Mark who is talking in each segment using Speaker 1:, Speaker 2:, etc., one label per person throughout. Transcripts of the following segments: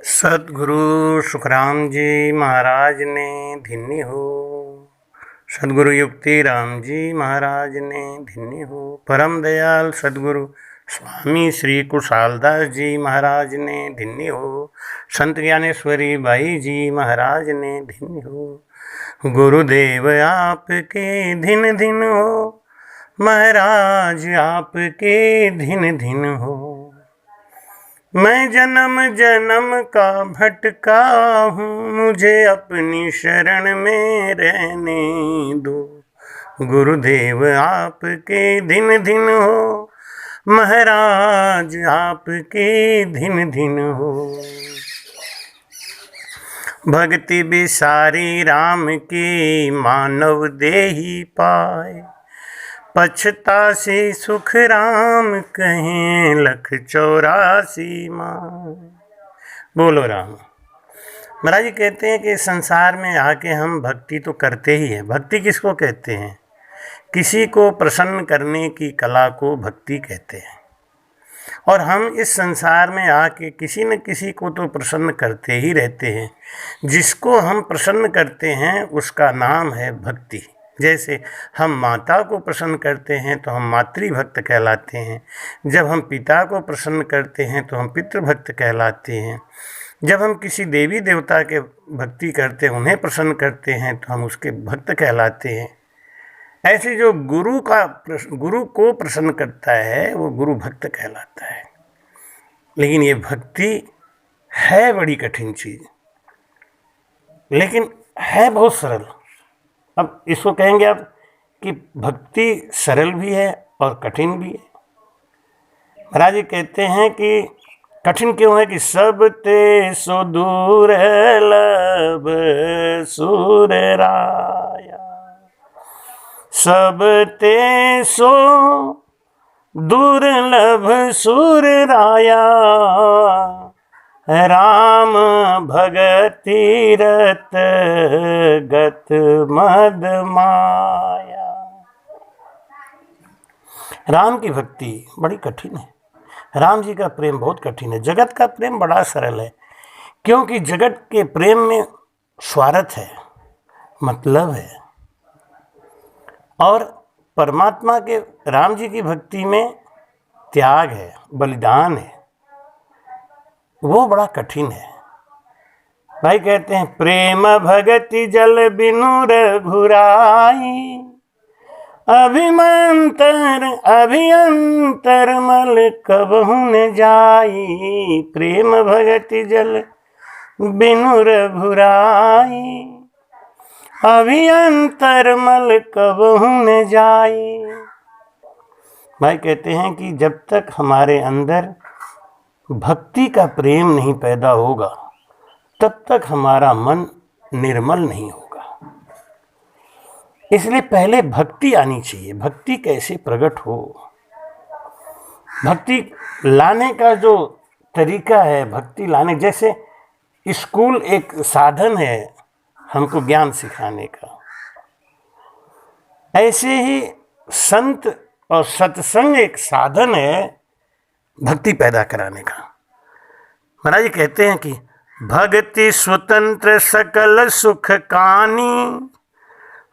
Speaker 1: सदगुरु सुखराम जी महाराज ने धिन्नी हो। सदगुरु युक्ति राम जी महाराज ने धिन्नी हो। परम दयाल सदगुरु स्वामी श्री कुशालदास जी महाराज ने धिन्नी हो। संत ज्ञानेश्वरी बाई जी महाराज ने धिन्नी हो। गुरुदेव आपके धिन धिन हो, महाराज आपके धिन धिन हो। मैं जन्म जन्म का भटका हूँ, मुझे अपनी शरण में रहने दो। गुरुदेव आपके धिन धिन हो, महाराज आपके धिन धिन हो। भक्ति बिसारी राम की मानव देही पाए, पछतासी सुख राम कहें 184 माँ। बोलो राम। महाराज जी कहते हैं कि संसार में आके हम भक्ति तो करते ही हैं। भक्ति किसको कहते हैं? किसी को प्रसन्न करने की कला को भक्ति कहते हैं। और हम इस संसार में आके किसी न किसी को तो प्रसन्न करते ही रहते हैं। जिसको हम प्रसन्न करते हैं उसका नाम है भक्ति। जैसे हम माता को प्रसन्न करते हैं तो हम मातृभक्त कहलाते हैं। जब हम पिता को प्रसन्न करते हैं तो हम पितृभक्त कहलाते हैं। जब हम किसी देवी देवता के भक्ति करते हैं, उन्हें प्रसन्न करते हैं तो हम उसके भक्त कहलाते हैं। ऐसे जो गुरु को प्रसन्न करता है वो गुरु भक्त कहलाता है। लेकिन ये भक्ति है बड़ी कठिन चीज़, लेकिन है बहुत सरल। अब इसको कहेंगे आप कि भक्ति सरल भी है और कठिन भी है। महाराज जी कहते हैं कि कठिन क्यों है कि सब ते सो दूर लब सूर राया, सब ते सो दुर्लभ सुर राया, राम भगति रत गत मद माया। राम की भक्ति बड़ी कठिन है। राम जी का प्रेम बहुत कठिन है। जगत का प्रेम बड़ा सरल है, क्योंकि जगत के प्रेम में स्वार्थ है, मतलब है। और परमात्मा के राम जी की भक्ति में त्याग है, बलिदान है, वो बड़ा कठिन है। भाई कहते हैं प्रेम भगति जल बिनु रघुराई, अभियंतर मल कबहु न जाई। प्रेम भगति जल बिनु रघुराई, अभियंतर मल कबहु न जाई। भाई कहते हैं कि जब तक हमारे अंदर भक्ति का प्रेम नहीं पैदा होगा तब तक हमारा मन निर्मल नहीं होगा। इसलिए पहले भक्ति आनी चाहिए। भक्ति कैसे प्रकट हो, भक्ति लाने का जो तरीका है, भक्ति लाने जैसे स्कूल एक साधन है हमको ज्ञान सिखाने का, ऐसे ही संत और सत्संग एक साधन है भक्ति पैदा कराने का। महाराज जी कहते हैं कि भक्ति स्वतंत्र सकल सुख कानी,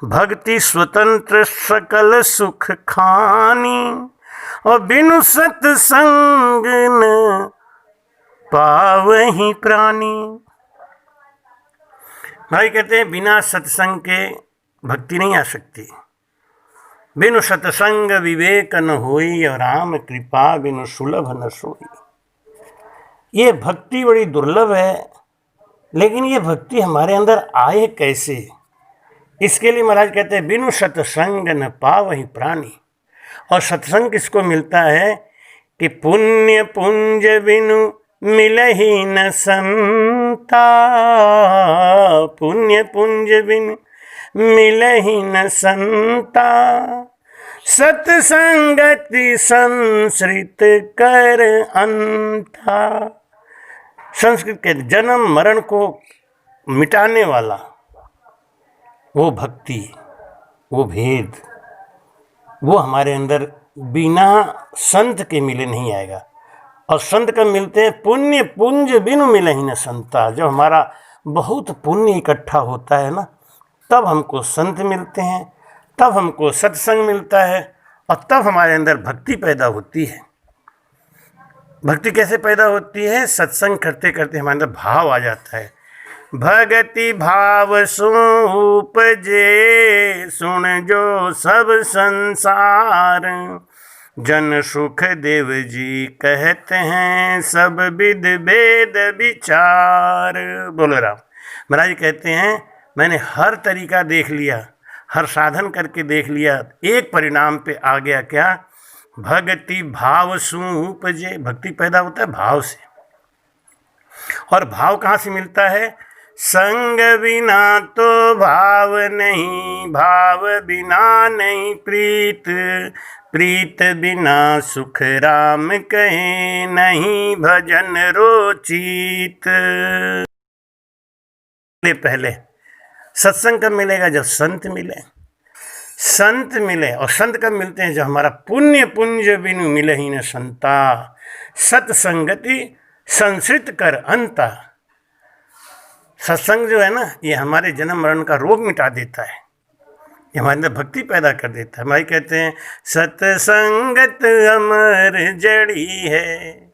Speaker 1: भक्ति स्वतंत्र सकल सुख खानी, और बिनु सत्संग न पावहि प्राणी। भाई कहते हैं बिना सत्संग के भक्ति नहीं आ सकती। बिनु सत्संग विवेक न होई, और राम कृपा बिनु सुलभ न सोई। ये भक्ति बड़ी दुर्लभ है, लेकिन ये भक्ति हमारे अंदर आए कैसे? इसके लिए महाराज कहते हैं बिनु सत्संग न पावहि प्राणी। और सत्संग किसको मिलता है कि पुण्य पुंज बिनु मिलहि न संता, पुण्य पुंज बिनु मिलहि न संता, सत्संगति संसृत कर अंता। संस्कृत के जन्म मरण को मिटाने वाला वो भक्ति, वो भेद, वो हमारे अंदर बिना संत के मिले नहीं आएगा। और संत कब मिलते हैं? पुण्य पुंज बिनु मिले ही न संता। जब हमारा बहुत पुण्य इकट्ठा होता है ना, तब हमको संत मिलते हैं, तब हमको सत्संग मिलता है, और तब हमारे अंदर भक्ति पैदा होती है। भक्ति कैसे पैदा होती है? सत्संग करते करते हमारे अंदर भाव आ जाता है। भगति भाव उपजे, सुन जो सब संसार, जन सुख देव जी कहते हैं, सब विद वेद विचार। बोलो राम। महाराज जी कहते हैं, मैंने हर तरीका देख लिया, हर साधन करके देख लिया, एक परिणाम पे आ गया। क्या? भक्ति भाव उपजे। भक्ति पैदा होता है भाव से। और भाव कहाँ से मिलता है? संग बिना तो भाव नहीं, भाव बिना नहीं प्रीत, प्रीत बिना सुख राम कहे, नहीं भजन रोचित। पहले सत्संग कब मिलेगा? जब संत मिले। संत मिले, और संत कब मिलते हैं? जब हमारा पुण्य पुंज बिनु मिले ही न संता, सत्संगति संसृत कर अंता। सत्संग जो है ना, ये हमारे जन्म मरण का रोग मिटा देता है, ये हमारे अंदर भक्ति पैदा कर देता है। हमारे कहते हैं, सत्संगत अमर जड़ी है,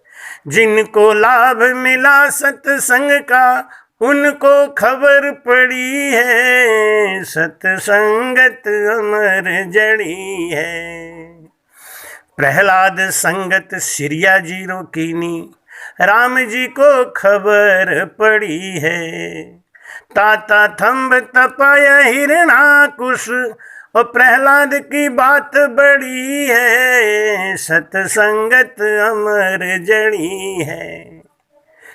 Speaker 1: जिनको लाभ मिला सत्संग का, उनको खबर पड़ी है, सत्संगत अमर जड़ी है। प्रहलाद संगत सिरिया जीरो कीनी, राम जी को खबर पड़ी है। ताता थम्ब तपाय हिरणाकुश, और प्रहलाद की बात बड़ी है, सत्संगत अमर जड़ी है,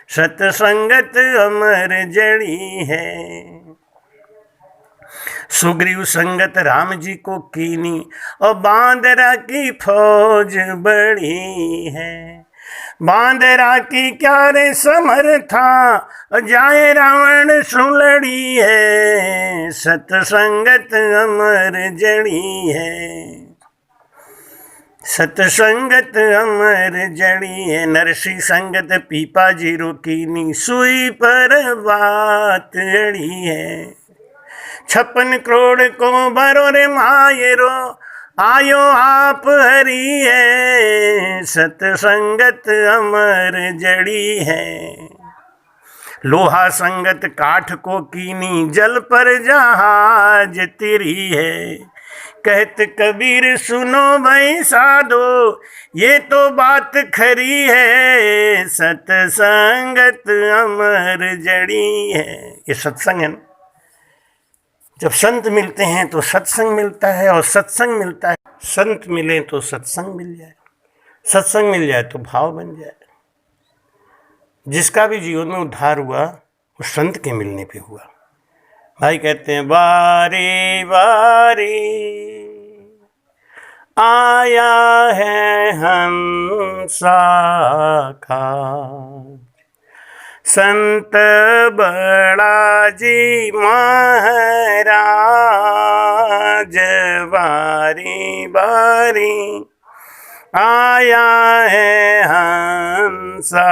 Speaker 1: सत्संगत अमर जड़ी है। सुग्रीव संगत राम जी को कीनी, और बांदरा की फौज बड़ी है। बांदरा की क्या रे समर्था, जाए रावण सुलड़ी है, सत्संगत अमर जड़ी है, सत्संगत अमर जड़ी है। नरसी संगत पीपा जीरो कीनी, सुई पर बात अड़ी है। 56 करोड़ को भरो रे मायरो, आयो आप हरि है, सत्संगत अमर जड़ी है। लोहा संगत काठ को कीनी, जल पर जहाज तिरी है। कहत कबीर सुनो भाई साधो, ये तो बात खरी है, सत्संगत अमर जड़ी है। ये सत्संग है ना। जब संत मिलते हैं तो सत्संग मिलता है, और सत्संग मिलता है, संत मिले तो सत्संग मिल जाए, सत्संग मिल जाए तो भाव बन जाए। जिसका भी जीवन में उद्धार हुआ वो संत के मिलने पे हुआ। भाई कहते हैं, बारी बारी आया है हंसा का, संत बड़ा जी महाराज, बारी बारी आया है हंसा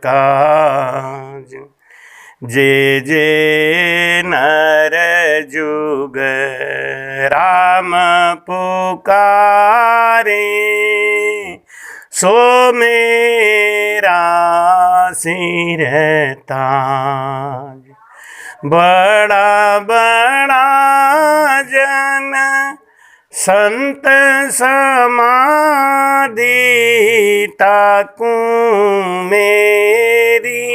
Speaker 1: काज। जे जे नर जुग राम पुकारे, सो मेरा सिर ताज। बड़ा बड़ा जन संत समाधि, ताकू मेरी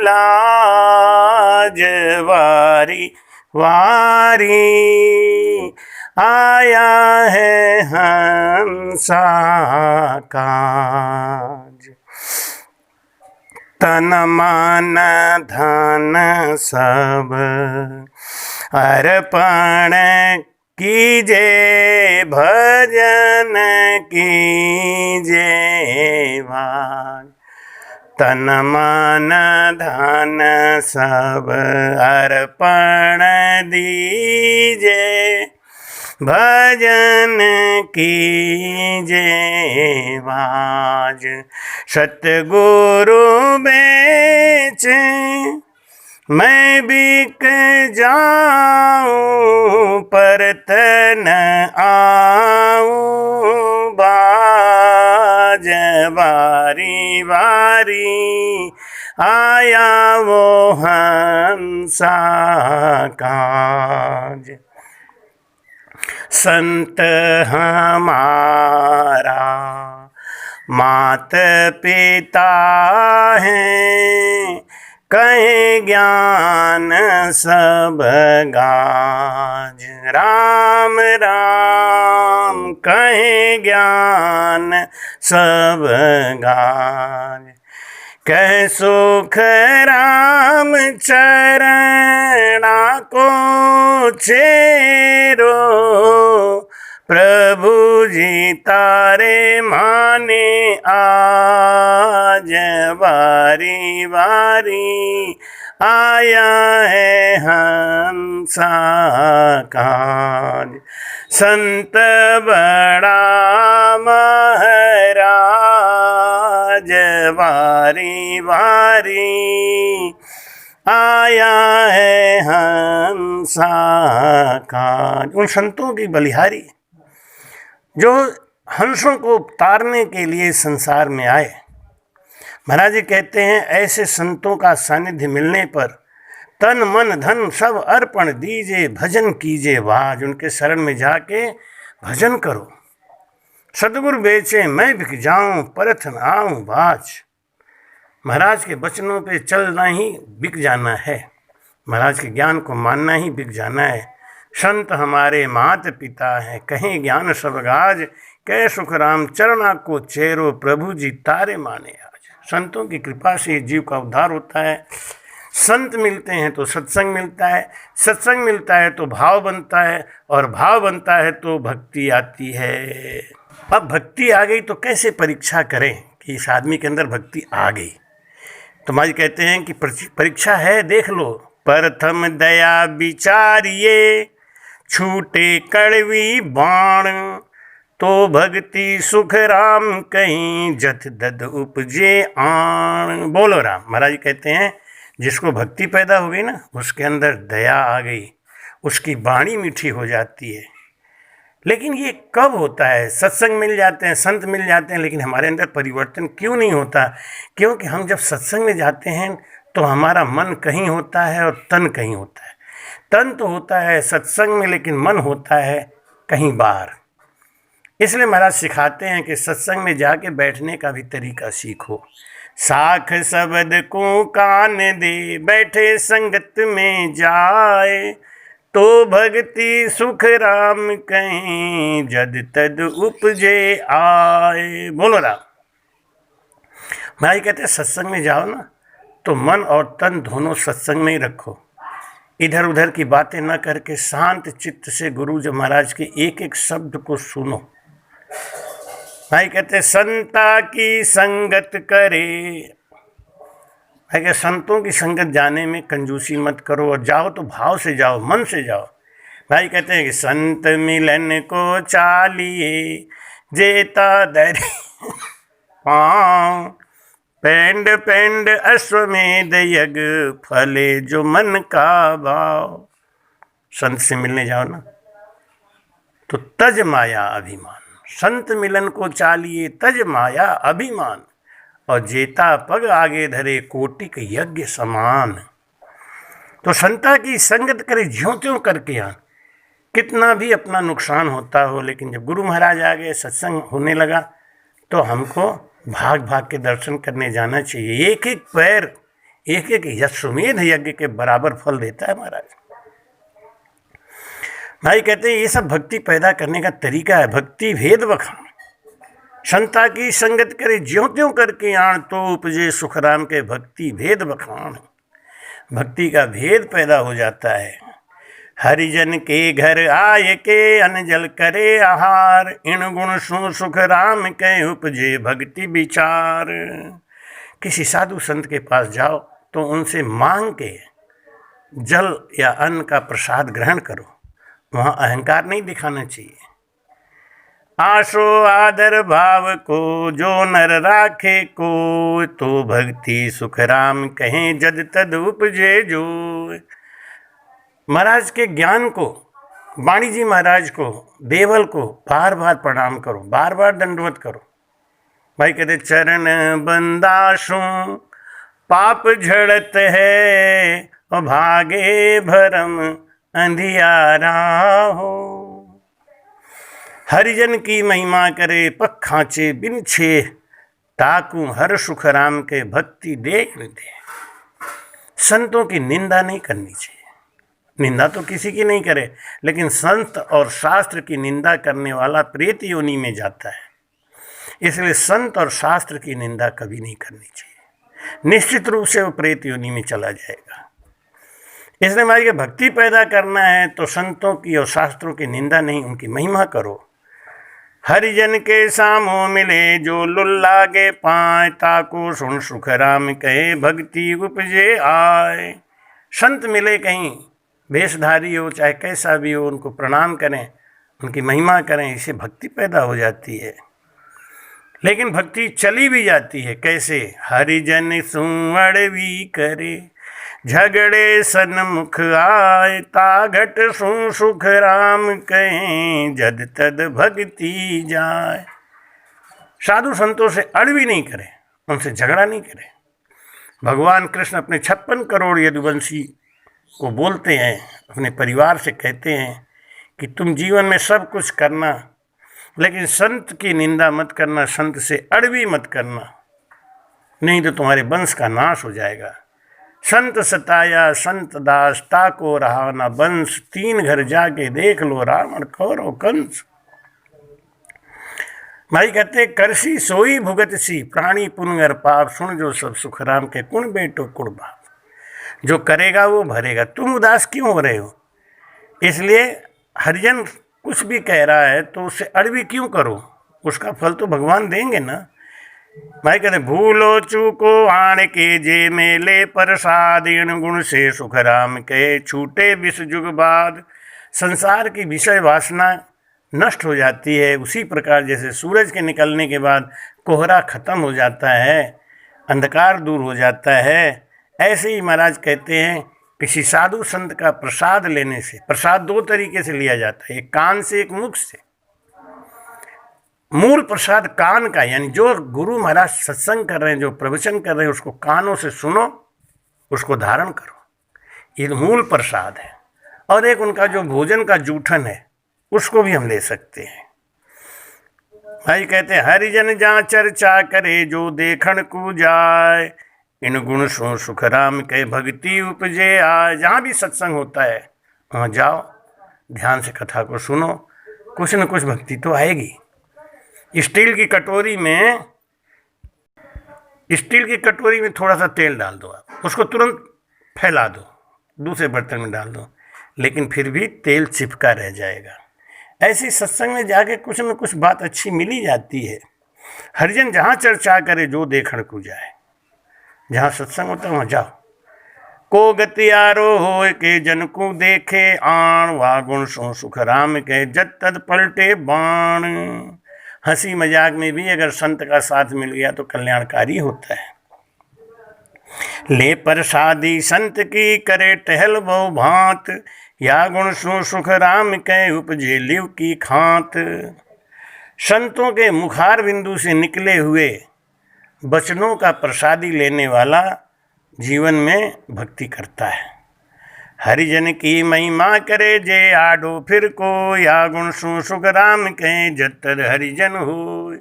Speaker 1: लाज। वारी वारी आया है हंसा काज। तन मन धन सब अर्पण कीजे, भजन कीजे भाग। तन मन धन सब अर्पण दीजे, भजन कीजे बाज। सतगुरु बेचे मैं बिक जाऊं परत न आऊं बाज। बारी बारी आया वो हंसा काज। संत हमारा मात पिता है कहे ज्ञान सब गाज। राम राम कहे ज्ञान सब गाज। कह सुख राम चरणा को चेरो प्रभु जी तारे माने आज। बारी बारी आया है हंसा काज। संत बड़ा महाराज बारी बारी आया है हंसा काज। उन संतों की बलिहारी जो हंसों को तारने के लिए संसार में आए। महाराज जी कहते हैं ऐसे संतों का सानिध्य मिलने पर तन मन धन सब अर्पण दीजिए भजन कीजिए बाज। उनके शरण में जाके भजन करो। सतगुरु बेचे मैं बिक जाऊं परत न आऊं बाज। महाराज के वचनों पे चलना ही बिक जाना है। महाराज के ज्ञान को मानना ही बिक जाना है। संत हमारे मात पिता हैं कहीं ज्ञान सब गाज। कह सुख राम चरणा को चेरो प्रभु जी तारे माने आज। संतों की कृपा से जीव का उद्धार होता है। संत मिलते हैं तो सत्संग मिलता है, सत्संग मिलता है तो भाव बनता है, और भाव बनता है तो भक्ति आती है। अब भक्ति आ गई तो कैसे परीक्षा करें कि इस आदमी के अंदर भक्ति आ गई। तो महाराज कहते हैं कि परीक्षा है, देख लो। प्रथम दया विचारिए छूटे कड़वी बाण। तो भक्ति सुख राम कहीं जथ दद उपजे आण। बोलो राम। महाराज कहते हैं जिसको भक्ति पैदा हो गई ना उसके अंदर दया आ गई, उसकी वाणी मीठी हो जाती है। लेकिन ये कब होता है? सत्संग मिल जाते हैं, संत मिल जाते हैं, लेकिन हमारे अंदर परिवर्तन क्यों नहीं होता? क्योंकि हम जब सत्संग में जाते हैं तो हमारा मन कहीं होता है और तन कहीं होता है। तन तो होता है सत्संग में, लेकिन मन होता है कहीं बाहर। इसलिए महाराज सिखाते हैं कि सत्संग में जाके बैठने का भी तरीका सीखो। साख शब्द को कान दे बैठे संगत में जाए। तो भक्ति सुख राम कहीं जद तद उपजे आए। बोलो राम। महाराज कहते हैं सत्संग में जाओ ना तो मन और तन दोनों सत्संग में ही रखो। इधर उधर की बातें न करके शांत चित्त से गुरु जी महाराज के एक एक शब्द को सुनो। भाई कहते संता की संगत करे। भाई कहते संतों की संगत जाने में कंजूसी मत करो, और जाओ तो भाव से जाओ, मन से जाओ। भाई कहते हैं कि संत मिलन को चालिए जेता दरी पाँव। पेंड पेंड अश्वमेध यज्ञ फले जो मन का भाव। संत से मिलने जाओ ना तो तज माया अभिमान। संत मिलन को चालिए तज माया अभिमान। और जेता पग आगे धरे कोटिक यज्ञ समान। तो संता की संगत करे ज्यों त्यों करके यहाँ कितना भी अपना नुकसान होता हो, लेकिन जब गुरु महाराज आ गए, सत्संग होने लगा, तो हमको भाग भाग के दर्शन करने जाना चाहिए। एक एक पैर एक एक अश्वमेध यज्ञ के बराबर फल देता है महाराज। भाई कहते हैं ये सब भक्ति पैदा करने का तरीका है। भक्ति भेद बखान। संता की संगत करे ज्यों त्यों करके आण। तो उपजे सुख राम के भक्ति भेद बखान। भक्ति का भेद पैदा हो जाता है। हरिजन के घर आय के अनजल करे आहार। इन गुण सु सुख राम के उपजे भक्ति विचार। किसी साधु संत के पास जाओ तो उनसे मांग के जल या अन्न का प्रसाद ग्रहण करो वहाँ अहंकार नहीं दिखाना चाहिए। आशो आदर भाव को जो नर राखे को, तो भक्ति सुख राम कहें जद तद उपजे जो। महाराज के ज्ञान को, वाणी जी महाराज को, देवल को बार बार प्रणाम करो, बार बार दंडवत करो। भाई कहते चरण बंदाशु पाप झड़त है, और भागे भरम अंधियारा हो। हरिजन की महिमा करे पख खांचे बिन छे, ताकू हर सुख राम के भक्ति देख दे। संतों की निंदा नहीं करनी चाहिए। निंदा तो किसी की नहीं करे, लेकिन संत और शास्त्र की निंदा करने वाला प्रेत योनि में जाता है। इसलिए संत और शास्त्र की निंदा कभी नहीं करनी चाहिए, निश्चित रूप से वो प्रेत योनि में चला जाएगा। इसलिए हमारी के भक्ति पैदा करना है तो संतों की और शास्त्रों की निंदा नहीं, उनकी महिमा करो। हरिजन के सामो मिले जो लुल्लागे पाए, ताको सुन सुख राम कहे भक्ति उपजे आए। संत मिले कहीं, वेशधारी हो चाहे कैसा भी हो, उनको प्रणाम करें, उनकी महिमा करें, इससे भक्ति पैदा हो जाती है। लेकिन भक्ति चली भी जाती है कैसे? हरिजन सुअड़वी करे झगड़े सन्मुख आए, ताघट सु सुख राम कहें जद तद भक्ति जाए। साधु संतों से अड़वी नहीं करें, उनसे झगड़ा नहीं करें। भगवान कृष्ण अपने 56 करोड़ यदुवंशी को बोलते हैं, अपने परिवार से कहते हैं कि तुम जीवन में सब कुछ करना, लेकिन संत की निंदा मत करना, संत से अड़वी मत करना, नहीं तो तुम्हारे वंश का नाश हो जाएगा। संत सताया संत दास, ताको रहा ना वंश, 3 घर जाके देख लो रावण कौरव कंस। भाई कहते करसी सोई भुगत सी, प्राणी पुनगर पाप, सुन जो सब सुख राम के कुण बेटो कुण बाप। जो करेगा वो भरेगा, तुम उदास क्यों हो रहे हो? इसलिए हरिजन कुछ भी कह रहा है तो उससे अड़वी क्यों करो, उसका फल तो भगवान देंगे ना। भाई कहते भूलो चूको आण के जे मेले प्रसाद, इन गुण से सुख राम के छूटे विष जुग बाद। संसार की विषय वासना नष्ट हो जाती है, उसी प्रकार जैसे सूरज के निकलने के बाद कोहरा खत्म हो जाता है, अंधकार दूर हो जाता है, ऐसे ही महाराज कहते हैं किसी साधु संत का प्रसाद लेने से, प्रसाद 2 तरीके से लिया जाता है, एक कान से एक मुख से। मूल प्रसाद कान का, यानी जो गुरु महाराज सत्संग कर रहे हैं, जो प्रवचन कर रहे हैं, उसको कानों से सुनो, उसको धारण करो, ये मूल प्रसाद है। और एक उनका जो भोजन का जूठन है, उसको भी हम ले सकते हैं। भाई कहते हैं हरिजन जहाँ चर्चा करे जो देखण को जाए, इन गुण सो सुख राम के भक्ति उपजे आए। जहाँ भी सत्संग होता है वहाँ जाओ, ध्यान से कथा को सुनो, कुछ न कुछ भक्ति तो आएगी। स्टील की कटोरी में थोड़ा सा तेल डाल दो, आप उसको तुरंत फैला दो, दूसरे बर्तन में डाल दो, लेकिन फिर भी तेल चिपका रह जाएगा। ऐसी सत्संग में जाके कुछ न कुछ बात अच्छी मिली जाती है। हरिजन जहाँ चर्चा करे जो देखण को जाए, जहाँ सत्संग होता है वहाँ जाओ। को गतियारो हो के जन को देखे आण, वा गुण सो सुख राम के जद तद पलटे बाण। हंसी मजाक में भी अगर संत का साथ मिल गया तो कल्याणकारी होता है। ले प्रसादी संत की करे टहल बहु भांत, या गुण सो सुख राम के उपजे लिव की खांत। संतों के मुखार बिंदु से निकले हुए वचनों का प्रसादी लेने वाला जीवन में भक्ति करता है। हरिजन की महिमा करे जे आडो फिर को, या गुण सु सुख राम कहें जतर हरिजन हो।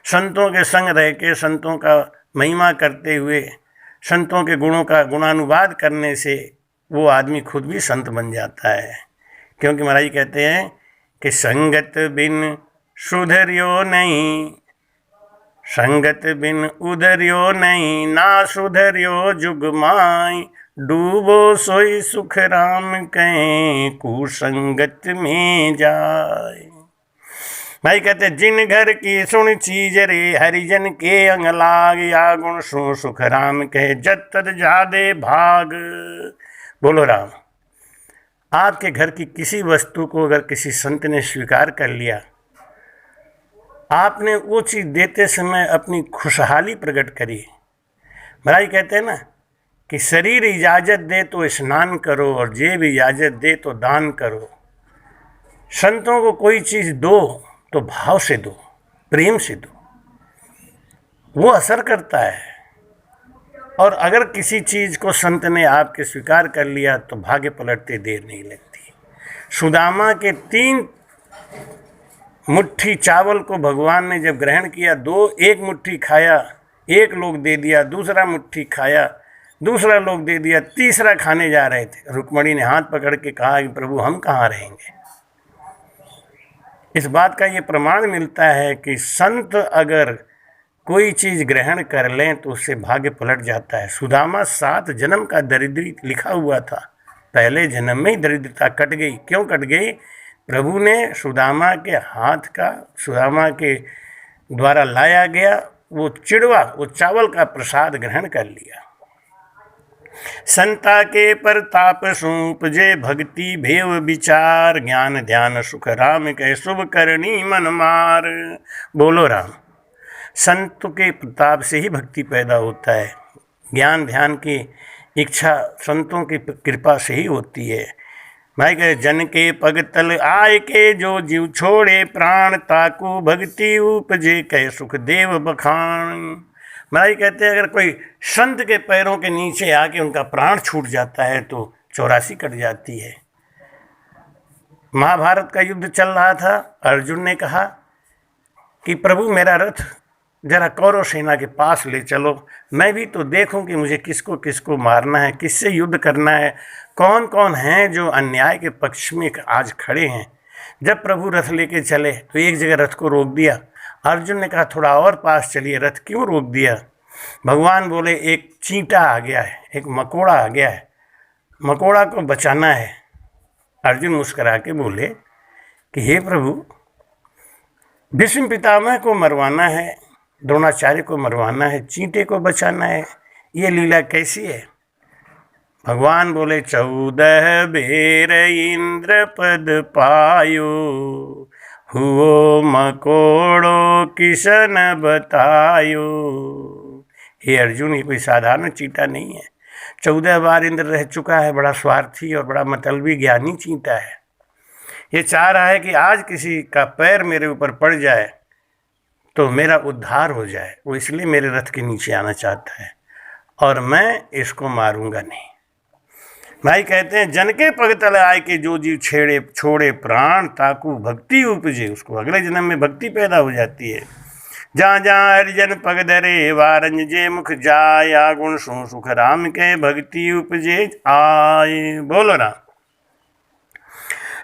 Speaker 1: संतों के संग रह के, संतों का महिमा करते हुए, संतों के गुणों का गुणानुवाद करने से वो आदमी खुद भी संत बन जाता है। क्योंकि महाराज कहते हैं कि संगत बिन सुधरियो नहीं, संगत बिन उधरियो नहीं, ना सुधरियो जुग माई। डूबो सोई सुख राम कहें कुसंगत में जाए। भाई कहते जिन घर की सुन चीज रे, हरिजन के अंग लाग, या गुण सु सुख राम कहे जत तद जादे भाग। बोलो राम। आपके घर की किसी वस्तु को अगर किसी संत ने स्वीकार कर लिया, आपने वो चीज़ देते समय अपनी खुशहाली प्रकट करी। महाराज कहते हैं ना कि शरीर इजाज़त दे तो स्नान करो और जेब इजाज़त दे तो दान करो। संतों को कोई चीज़ दो तो भाव से दो, प्रेम से दो, वो असर करता है। और अगर किसी चीज़ को संत ने आपके स्वीकार कर लिया तो भाग्य पलटते देर नहीं लगती। सुदामा के 3 मुट्ठी चावल को भगवान ने जब ग्रहण किया, 1 मुट्ठी खाया, 1 लोग दे दिया, दूसरा मुट्ठी खाया, दूसरा लोग दे दिया, तीसरा खाने जा रहे थे। रुक्मणी ने हाथ पकड़ के कहा कि प्रभु हम कहाँ रहेंगे। इस बात का ये प्रमाण मिलता है कि संत अगर कोई चीज़ ग्रहण कर लें तो उससे भाग्य पलट जाता है। सुदामा 7 जन्म का दरिद्री लिखा हुआ था, पहले जन्म में ही दरिद्रता कट गई। क्यों कट गई? प्रभु ने सुदामा के हाथ का, सुदामा के द्वारा लाया गया वो चिड़वा, वो चावल का प्रसाद ग्रहण कर लिया। संता के परताप सूपजे भक्ति भेव विचार, ज्ञान ध्यान सुख राम के शुभ करनी मन मार। बोलो राम। संत के प्रताप से ही भक्ति पैदा होता है, ज्ञान ध्यान की इच्छा संतों की कृपा से ही होती है। भाई कहे जन के पग तल आय के जो जीव छोड़े प्राण, ताकू भक्ति उपजे कह सुख देव बखान। महाराज कहते हैं अगर कोई संत के पैरों के नीचे आके उनका प्राण छूट जाता है तो 84 कट जाती है। महाभारत का युद्ध चल रहा था, अर्जुन ने कहा कि प्रभु मेरा रथ जरा कौरव सेना के पास ले चलो, मैं भी तो देखूं कि मुझे किसको किसको मारना है, किससे युद्ध करना है, कौन कौन हैं जो अन्याय के पक्ष में आज खड़े हैं। जब प्रभु रथ लेके चले तो एक जगह रथ को रोक दिया। अर्जुन ने कहा थोड़ा और पास चलिए। रथ क्यों रोक दिया? भगवान बोले एक चींटा आ गया है, एक मकोड़ा आ गया है, मकोड़ा को बचाना है। अर्जुन मुस्करा के बोले कि हे प्रभु, भीष्म पितामह को मरवाना है, द्रोणाचार्य को मरवाना है, चींटे को बचाना है, ये लीला कैसी है? भगवान बोले 14 बेर इंद्र पद पायो, हुओ मकोड़ो किशन बतायो। हे अर्जुन, ये कोई साधारण चींटा नहीं है, 14 बार इंद्र रह चुका है, बड़ा स्वार्थी और बड़ा मतलबी ज्ञानी चींटा है। ये चाह रहा है कि आज किसी का पैर मेरे ऊपर पड़ जाए तो मेरा उद्धार हो जाए, वो इसलिए मेरे रथ के नीचे आना चाहता है और मैं इसको मारूंगा नहीं। भाई कहते हैं जन के पग तले आए के जो जीव छोड़े प्राण, ताकू भक्ति उपजे, उसको अगले जन्म में भक्ति पैदा हो जाती है। जहाँ जहाँ हरिजन पग धरे वारंज जे मुख जाय, गुण सु सुख राम के भक्ति उपजे आए। बोलो राम।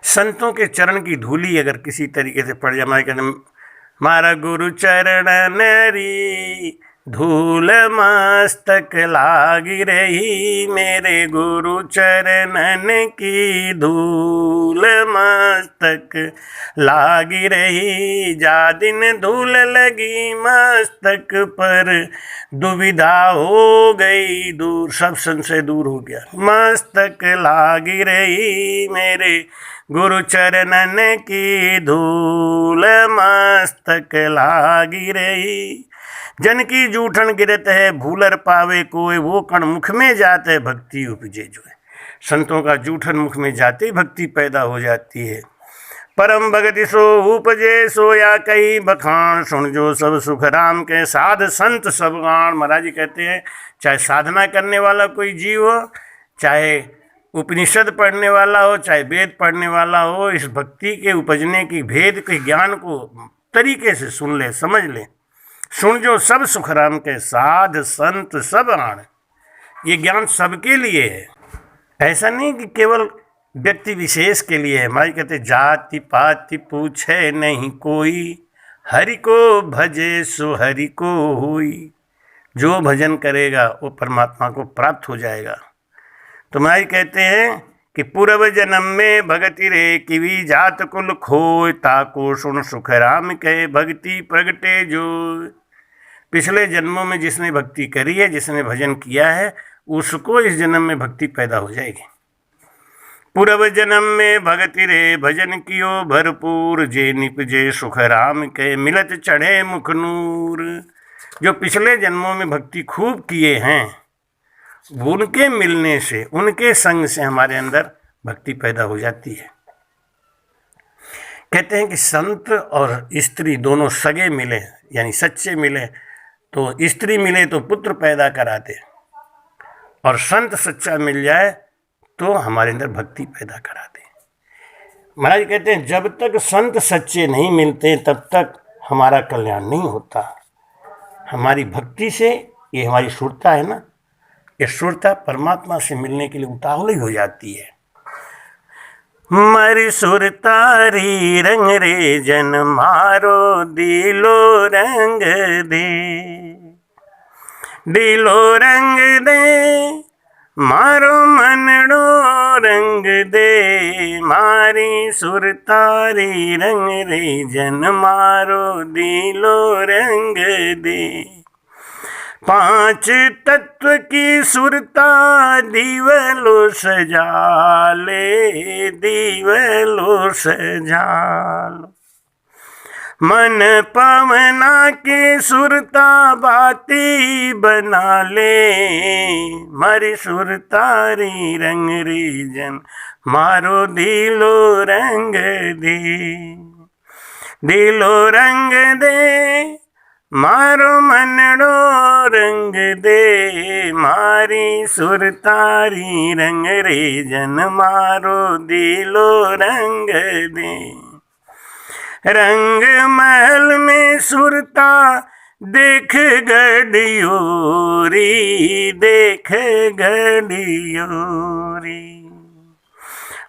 Speaker 1: संतों के चरण की धूली अगर किसी तरीके से पड़ जाए, हमारे कहते मारा गुरु चरण नरी धूल मस्तक लागी रही, मेरे गुरु चरणन की धूल मस्तक लागी रही। जा दिन धूल लगी मस्तक पर, दुविधा हो गई दूर, सब संशय दूर हो गया। मस्तक लागी रही मेरे गुरु चरणन की धूल मस्तक लागी रही। जन की जूठन गिरत है भूलर पावे कोई, वो कण मुख में जाते भक्ति उपजे जो है। संतों का जूठन मुख में जाते ही भक्ति पैदा हो जाती है। परम भगति सो उपजे सोया कई बखान, सुन जो सब सुख राम के साध संत सब गान। महाराज जी कहते हैं चाहे साधना करने वाला कोई जीव हो, चाहे उपनिषद पढ़ने वाला हो, चाहे वेद पढ़ने वाला हो, इस भक्ति के उपजने की भेद के ज्ञान को तरीके से सुन ले, समझ ले। सुन जो सब सुख राम के साध संत सब आण। ये ज्ञान सबके लिए है, ऐसा नहीं कि केवल व्यक्ति विशेष के लिए है। हमारी कहते जाति पाति पूछे नहीं कोई, हरि को भजे सो हरि को होई। जो भजन करेगा वो परमात्मा को प्राप्त हो जाएगा। तो हमारी कहते हैं कि पूर्व जन्म में भगति रे किवी जात कुल खोय, ताको सुन सुख राम के भक्ति प्रगटे जो। पिछले जन्मों में जिसने भक्ति करी है, जिसने भजन किया है, उसको इस जन्म में भक्ति पैदा हो जाएगी। पूर्व जन्म में भगति रे भजन कियो भरपूर, जे निपजे सुख राम के मिलत चढ़े मुख नूर। जो पिछले जन्मों में भक्ति खूब किए हैं, उनके मिलने से, उनके संग से हमारे अंदर भक्ति पैदा हो जाती है। कहते हैं कि संत और स्त्री दोनों सगे मिले, यानी सच्चे मिले, तो स्त्री मिले तो पुत्र पैदा करा दे, और संत सच्चा मिल जाए तो हमारे अंदर भक्ति पैदा करा दे। महाराज कहते हैं जब तक संत सच्चे नहीं मिलते तब तक हमारा कल्याण नहीं होता। हमारी भक्ति से, ये हमारी सुरता है ना, ये सुरता परमात्मा से मिलने के लिए उतावली हो जाती है। मरी सुरतारी रंग रे जन मारो दिलो रंग दे, दिलो रंग दे मारो मनड़ो रंग दे, मारी सुरतारी रंग रे जन मारो दिलो रंग दे। पांच तत्व की सुरता दीवलो सजाले, दीवलो सजालो। मन पवना के सुरता बाती बना ले, मारी सुरतारी रंग रे जन मारो दिलो रंग दे, दिलो रंग दे मारो मनड़ो रंग दे, मारी सुरतारी रंग रे जन मारो दिलो रंग दे। रंग महल में सुरता देख गडियोरी, देख गडियोरी।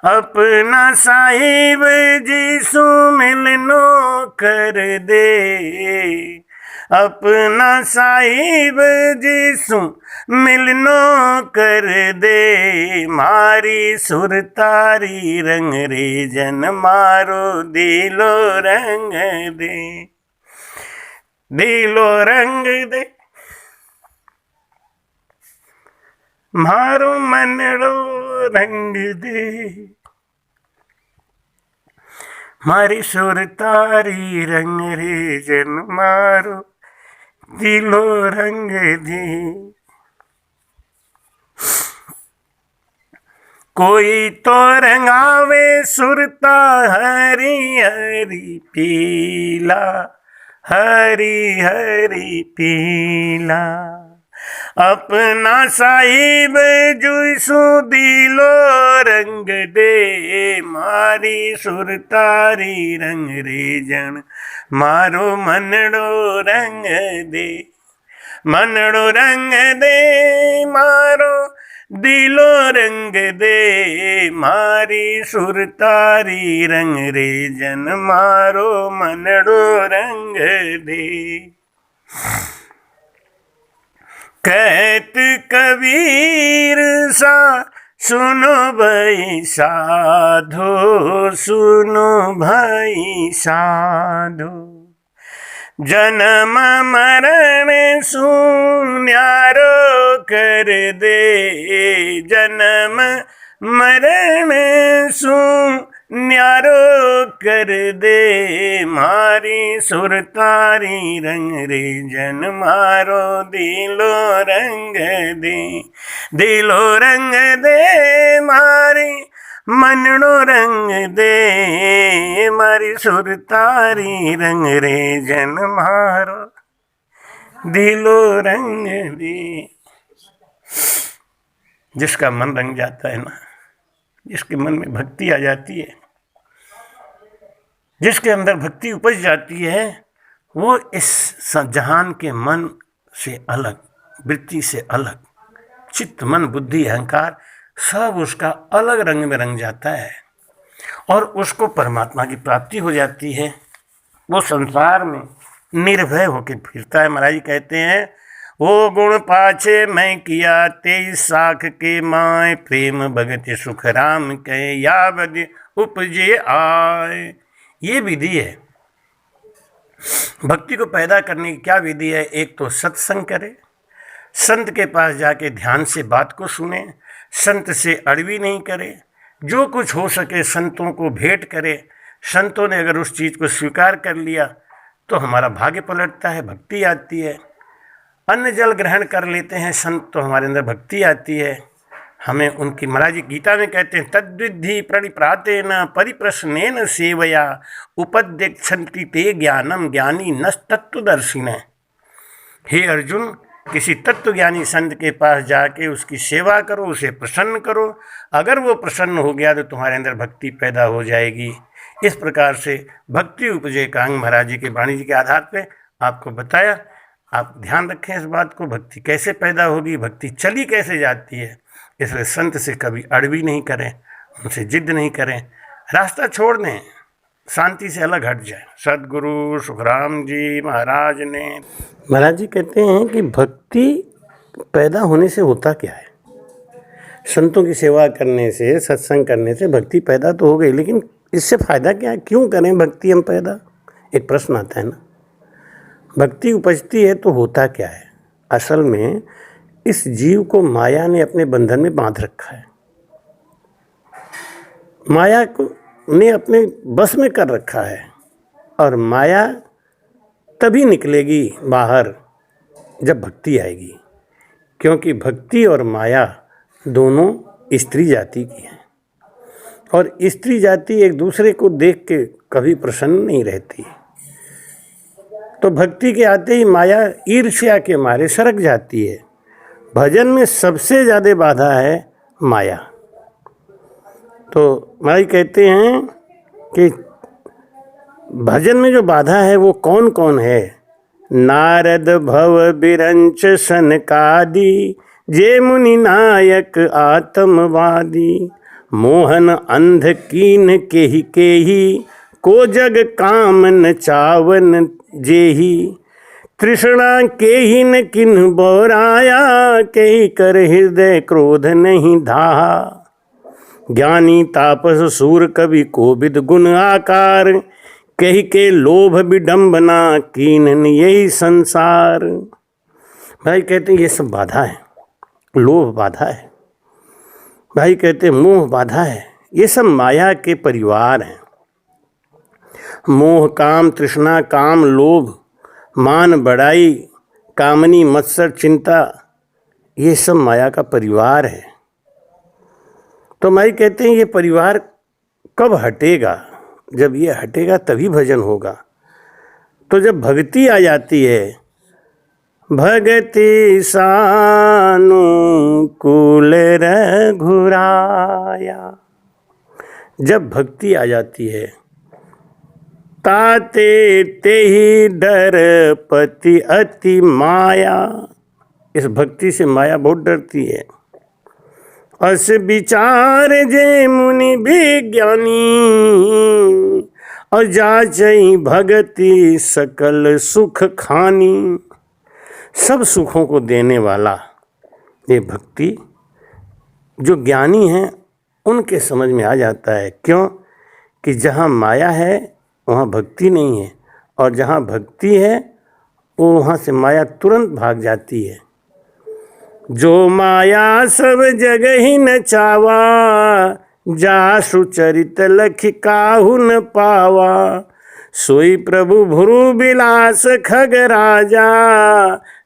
Speaker 1: अपना साहिब जीसु मिलनो कर दे, अपना साहिब जीसु मिलनो कर दे, मारी सुरतारी रंग रे जन मारो दिलो रंग दे, दिलो रंग दे मारो मनड़ो रंग दे, मारी सुरतारी रंग रे जन मारो दिलो रंग दे। कोई तो रंगावे सुरता हरी हरी पीला, हरी हरी पीला। अपना साहिब जुसु दिलो रंग दे, मारी सुरतारी रंग रे जन मारो मनड़ो रंग दे, मनड़ो रंग दे मारो दिलो रंग दे, मारी सुरतारी रंग रे जन मारो मनड़ो रंग दे। कहत कबीर सा सुनो भाई साधो, सुनो भाई साधो। जन्म मरण सुन्यारो कर दे, जन्म मरण सुन्यारो कर दे, मारी सुरतारी रंग रे जन मारो दिलो रंग दे, दिलो रंग दे मारी मनड़ो रंग दे, मारी सुरतारी रंग रे जन मारो दिलो रंग दे। जिसका मन रंग जाता है ना, जिसके मन में भक्ति आ जाती है, जिसके अंदर भक्ति उपज जाती है, वो इस जहान के मन से अलग, वृत्ति से अलग, चित्त मन बुद्धि अहंकार सब उसका अलग रंग में रंग जाता है और उसको परमात्मा की प्राप्ति हो जाती है। वो संसार में निर्भय होकर फिरता है। महाराज कहते हैं, वो गुण पाछे मैं किया 23 साख के माय, प्रेम भगति सुख राम कहे या बद उपजे आए। ये विधि है भक्ति को पैदा करने की। क्या विधि है? एक तो सत्संग करे, संत के पास जाके ध्यान से बात को सुने, संत से अड़वी नहीं करे, जो कुछ हो सके संतों को भेंट करे। संतों ने अगर उस चीज़ को स्वीकार कर लिया तो हमारा भाग्य पलटता है, भक्ति आती है। अन्न जल ग्रहण कर लेते हैं संत तो हमारे अंदर भक्ति आती है। हमें उनकी महाराज जी गीता में कहते हैं, तद्विद्धि प्रणिप्रातेन परिप्रश्नेन सेवया उपदेक्षन्ति ते ज्ञानम ज्ञानी नस्तत्वदर्शिन। हे अर्जुन, किसी तत्वज्ञानी संत के पास जाके उसकी सेवा करो, उसे प्रसन्न करो। अगर वो प्रसन्न हो गया तो तुम्हारे अंदर भक्ति पैदा हो जाएगी। इस प्रकार से भक्ति उपजे कांग महाराज जी के वाणी जी के आधार पे आपको बताया। आप ध्यान रखें इस बात को, भक्ति कैसे पैदा होगी, भक्ति चली कैसे जाती है। इसलिए संत से कभी अड़बी नहीं करें, उनसे जिद नहीं करें, रास्ता छोड़ दें, शांति से अलग हट जाए। सदगुरु सुखराम जी महाराज ने महाराज जी कहते हैं कि भक्ति पैदा होने से होता क्या है। संतों की सेवा करने से, सत्संग करने से भक्ति पैदा तो हो गई, लेकिन इससे फ़ायदा क्या है, क्यों करें भक्ति हम पैदा, एक प्रश्न आता है ना। भक्ति उपजती है तो होता क्या है। असल में इस जीव को माया ने अपने बंधन में बांध रखा है, माया को ने अपने बस में कर रखा है। और माया तभी निकलेगी बाहर जब भक्ति आएगी, क्योंकि भक्ति और माया दोनों स्त्री जाति की हैं। और स्त्री जाति एक दूसरे को देख के कभी प्रसन्न नहीं रहती। तो भक्ति के आते ही माया ईर्ष्या के मारे सरक जाती है। भजन में सबसे ज़्यादा बाधा है माया। तो माई कहते हैं कि भजन में जो बाधा है वो कौन कौन है। नारद भव बिरंच सनकादि, जे मुनि नायक आत्मवादी। मोहन अंध कीन केही, को जग कामन चावन जेही। तृष्णा केही न किन्ह बोराया, केही कर हृदय क्रोध नहीं धाहा। ज्ञानी तापस सूर कवि कोविद गुण आकार, कही के लोभ विडम्बना कीन यही संसार। भाई कहते हैं ये सब बाधा है, लोभ बाधा है, भाई कहते हैं मोह बाधा है। ये सब माया के परिवार हैं। मोह, काम, तृष्णा, काम, लोभ, मान, बड़ाई, कामनी, मत्सर, चिंता, ये सब माया का परिवार है। तो माई कहते हैं ये परिवार कब हटेगा, जब ये हटेगा तभी भजन होगा। तो जब भक्ति आ जाती है, भगति सानुकूल रघुराया, जब भक्ति आ जाती है, ताते तेहि डर पति अति माया। इस भक्ति से माया बहुत डरती है। अस विचार जे मुनि विज्ञानी, और जाचई भगति सकल सुख खानी। सब सुखों को देने वाला ये भक्ति जो ज्ञानी हैं उनके समझ में आ जाता है। क्यों कि जहाँ माया है वहाँ भक्ति नहीं है, और जहाँ भक्ति है वो वहाँ से माया तुरंत भाग जाती है। जो माया सब जगह ही न चावा, जा सुचरित लख काहू न पावा। सोई प्रभु भुरु बिलास खग राजा,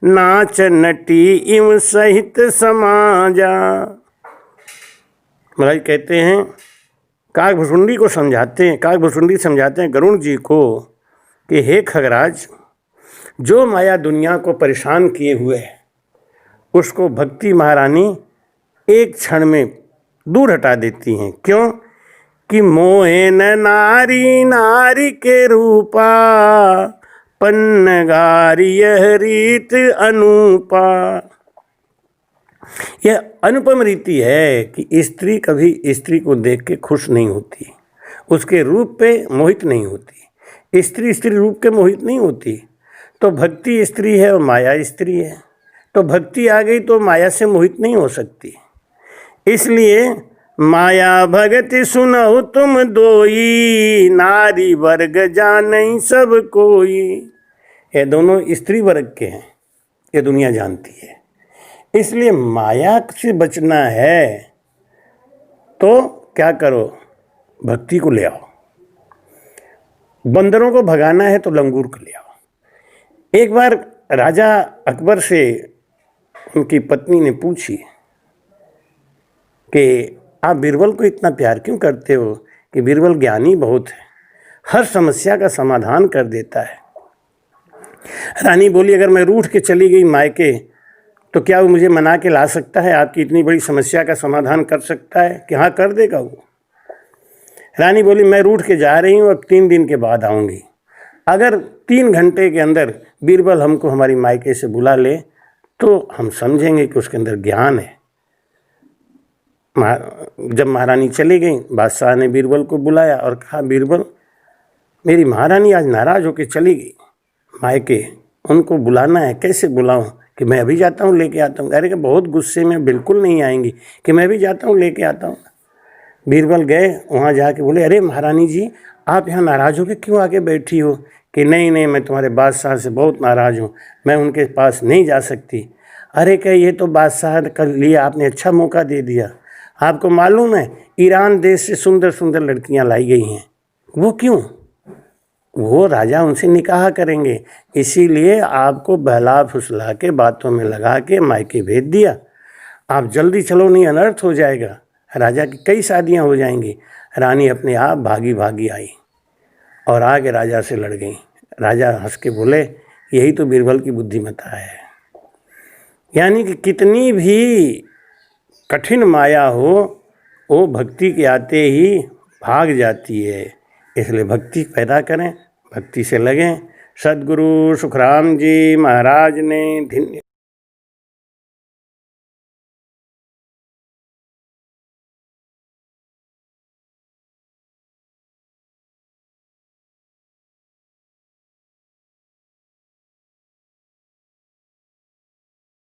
Speaker 1: नाच नटी इम सहित समाजा। महाराज कहते हैं, काकभुसुंडी को समझाते हैं, काकभुसुंडी समझाते हैं गरुड़ जी को कि हे खगराज, जो माया दुनिया को परेशान किए हुए है उसको भक्ति महारानी एक क्षण में दूर हटा देती हैं। क्यों कि मोहे न नारी नारी के रूपा, पन्नगारी यह रीत अनूपा। यह अनुपम रीति है कि स्त्री कभी स्त्री को देख के खुश नहीं होती, उसके रूप पे मोहित नहीं होती। स्त्री स्त्री रूप के मोहित नहीं होती। तो भक्ति स्त्री है और माया स्त्री है, तो भक्ति आ गई तो माया से मोहित नहीं हो सकती। इसलिए माया भगति सुनहु तुम दोई, नारी वर्ग जानई सब कोई। ये दोनों स्त्री वर्ग के हैं, ये दुनिया जानती है। इसलिए माया से बचना है तो क्या करो, भक्ति को ले आओ, बंदरों को भगाना है तो लंगूर को ले आओ। एक बार राजा अकबर से उनकी पत्नी ने पूछी कि आप बीरबल को इतना प्यार क्यों करते हो, कि बीरबल ज्ञानी बहुत है, हर समस्या का समाधान कर देता है। रानी बोली, अगर मैं रूठ के चली गई मायके तो क्या वो मुझे मना के ला सकता है, आपकी इतनी बड़ी समस्या का समाधान कर सकता है? कि हाँ, कर देगा वो। रानी बोली, मैं रूठ के जा रही हूँ, अब 3 दिन के बाद आऊँगी। अगर 3 घंटे के अंदर बीरबल हमको हमारी मायके से बुला ले तो हम समझेंगे कि उसके अंदर ज्ञान है। जब महारानी चली गई, बादशाह ने बीरबल को बुलाया और कहा, बीरबल, मेरी महारानी आज नाराज़ होकर चली गई मायके, उनको बुलाना है, कैसे बुलाऊं? कि मैं अभी जाता हूँ लेके आता हूँ। अरे कि बहुत गुस्से में, बिल्कुल नहीं आएंगी, कि मैं भी जाता हूँ लेके आता हूँ। बीरबल गए, वहाँ जाके बोले, अरे महारानी जी, आप यहाँ नाराज़ होकर क्यों आके बैठी हो? कि नहीं नहीं, मैं तुम्हारे बादशाह से बहुत नाराज़ हूँ, मैं उनके पास नहीं जा सकती। अरे क्या, ये तो बादशाह के लिए आपने अच्छा मौका दे दिया। आपको मालूम है ईरान देश से सुंदर सुंदर लड़कियां लाई गई हैं। वो क्यों? वो राजा उनसे निकाह करेंगे, इसीलिए आपको बहला फुसला के बातों में लगा के मायके भेज दिया। आप जल्दी चलो, नहीं अनर्थ हो जाएगा, राजा की कई शादियां हो जाएंगी। रानी अपने आप भागी भागी आई और आगे राजा से लड़ गई। राजा हंस के बोले, यही तो बीरबल की बुद्धिमत्ता है। यानी कि कितनी भी कठिन माया हो, वो भक्ति के आते ही भाग जाती है। इसलिए भक्ति पैदा करें, भक्ति से लगें। सद्गुरु सुखराम जी महाराज ने धन्य